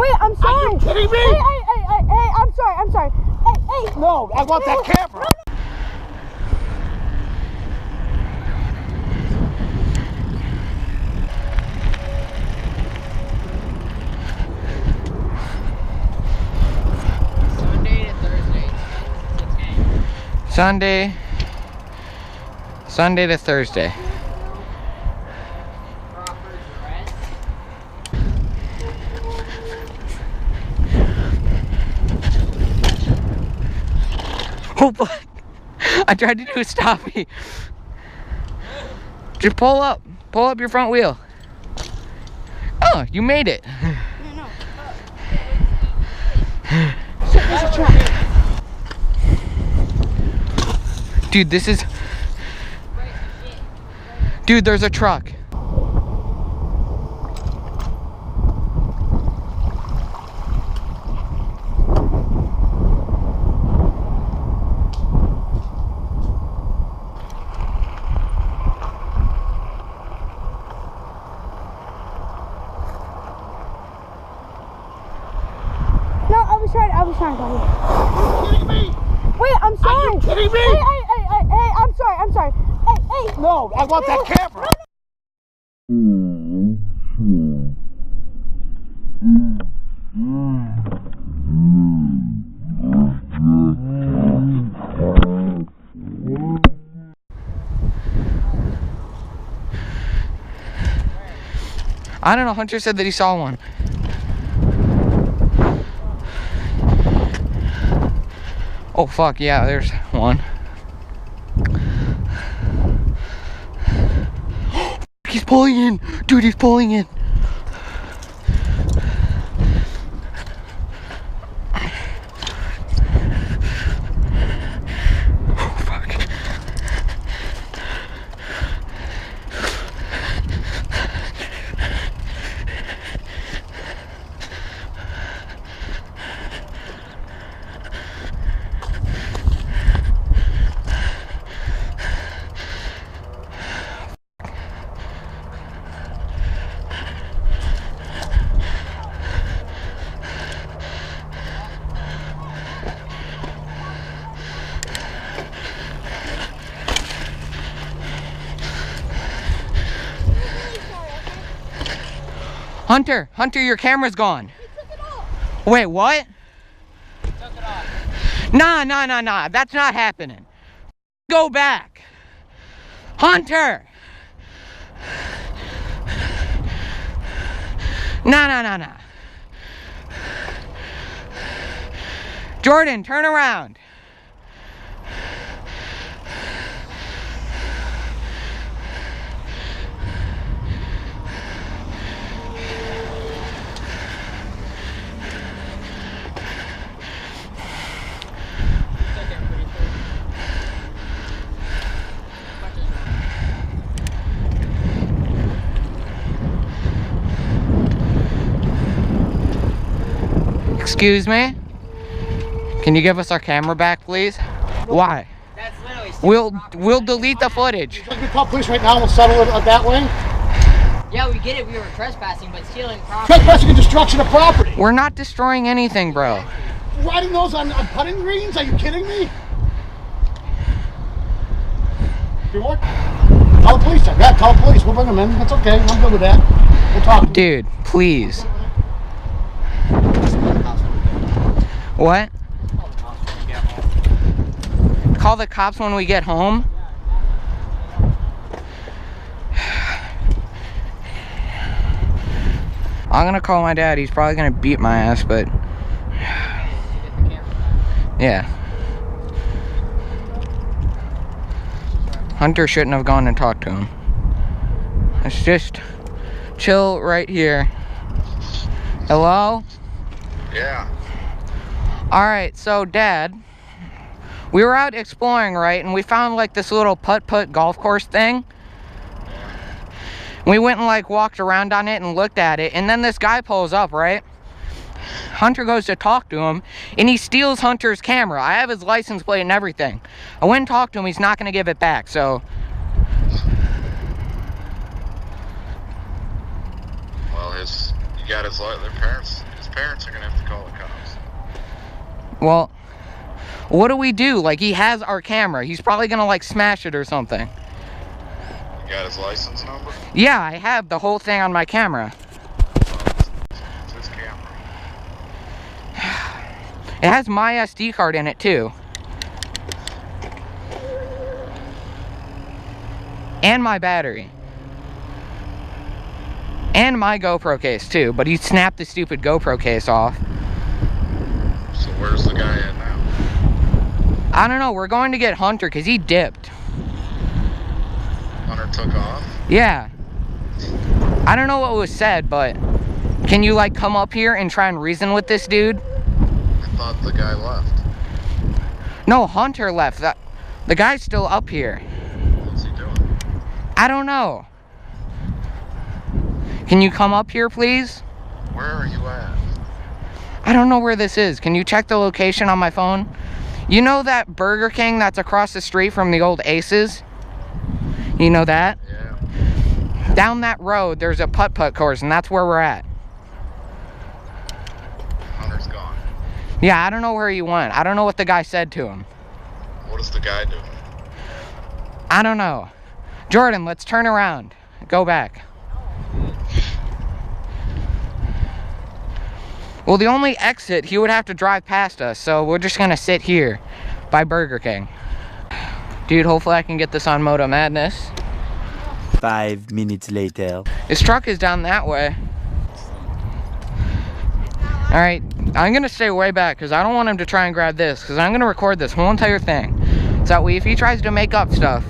Wait, I'm sorry. Are you kidding me? Hey, I'm sorry. Hey. No, I want that camera. Sunday to Thursday. Sunday to Thursday. Oh, fuck. I tried to do a stoppie. Just pull up your front wheel. Oh, you made it. No. Shit, there's a truck. Dude, this is... Dude, there's a truck. No, I was trying to go here. Are you kidding me? Wait, I'm sorry. Are you kidding me? Hey, I'm sorry. Hey. No, I want that camera. I don't know, Hunter said that he saw one. Oh fuck, yeah, there's one. He's pulling in! Dude, he's pulling in! Oh fuck. Hunter, your camera's gone. He took it off. Wait, what? Took it off. Nah. That's not happening. Go back. Hunter! Nah. Jordan, turn around. Excuse me? Can you give us our camera back, please? Why? That's literally stealing property. We'll delete the footage. Should we call police right now and we'll settle it that way? Yeah, we get it. We were trespassing, but stealing property. Trespassing and destruction of property. We're not destroying anything, bro. Riding those on putting greens? Are you kidding me? You what? Call the police then. Yeah, call the police. We'll bring them in. That's okay. I'm good with that. We'll talk. Dude, please. What? Call the cops when we get home? I'm gonna call my dad. He's probably gonna beat my ass, but... Yeah. Hunter shouldn't have gone and talked to him. Let's just chill right here. Hello? Yeah. Alright, so Dad, we were out exploring, right? And we found like this little putt-putt golf course thing. We went and like walked around on it and looked at it. And then this guy pulls up, right? Hunter goes to talk to him and he steals Hunter's camera. I have his license plate and everything. I went and talked to him. He's not going to give it back, so... Well, he got their parents, his parents are gonna have to call the cops. Well, what do we do? Like, he has our camera. He's probably gonna, like, smash it or something. You got his license number? Yeah, I have the whole thing on my camera. It's his camera. It has my SD card in it, too. And my battery. And my GoPro case, too. But he snapped the stupid GoPro case off. So where's the guy at now? I don't know. We're going to get Hunter because he dipped. Hunter took off? Yeah. I don't know what was said, but can you, like, come up here and try and reason with this dude? I thought the guy left. No, Hunter left. The guy's still up here. What's he doing? I don't know. Can you come up here, please? Where are you at? I don't know where this is. Can you check the location on my phone? You know that Burger King that's across the street from the old Aces? You know that? Yeah. Down that road, there's a putt-putt course, and that's where we're at. Hunter's gone. Yeah, I don't know where he went. I don't know what the guy said to him. What is the guy doing? I don't know. Jordan, let's turn around. Go back. Well, the only exit, he would have to drive past us, so we're just gonna sit here by Burger King. Dude, hopefully I can get this on Moto Madness. 5 minutes later. His truck is down that way. Alright, I'm gonna stay way back because I don't want him to try and grab this, because I'm gonna record this whole entire thing. So that way, if he tries to make up stuff.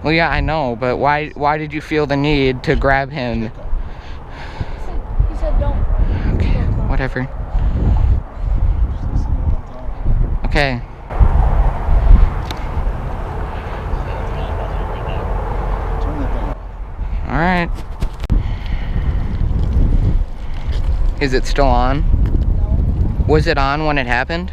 Well, yeah, I know, but why did you feel the need to grab him? He said don't. Okay, whatever. Okay. All right. Is it still on? No. Was it on when it happened?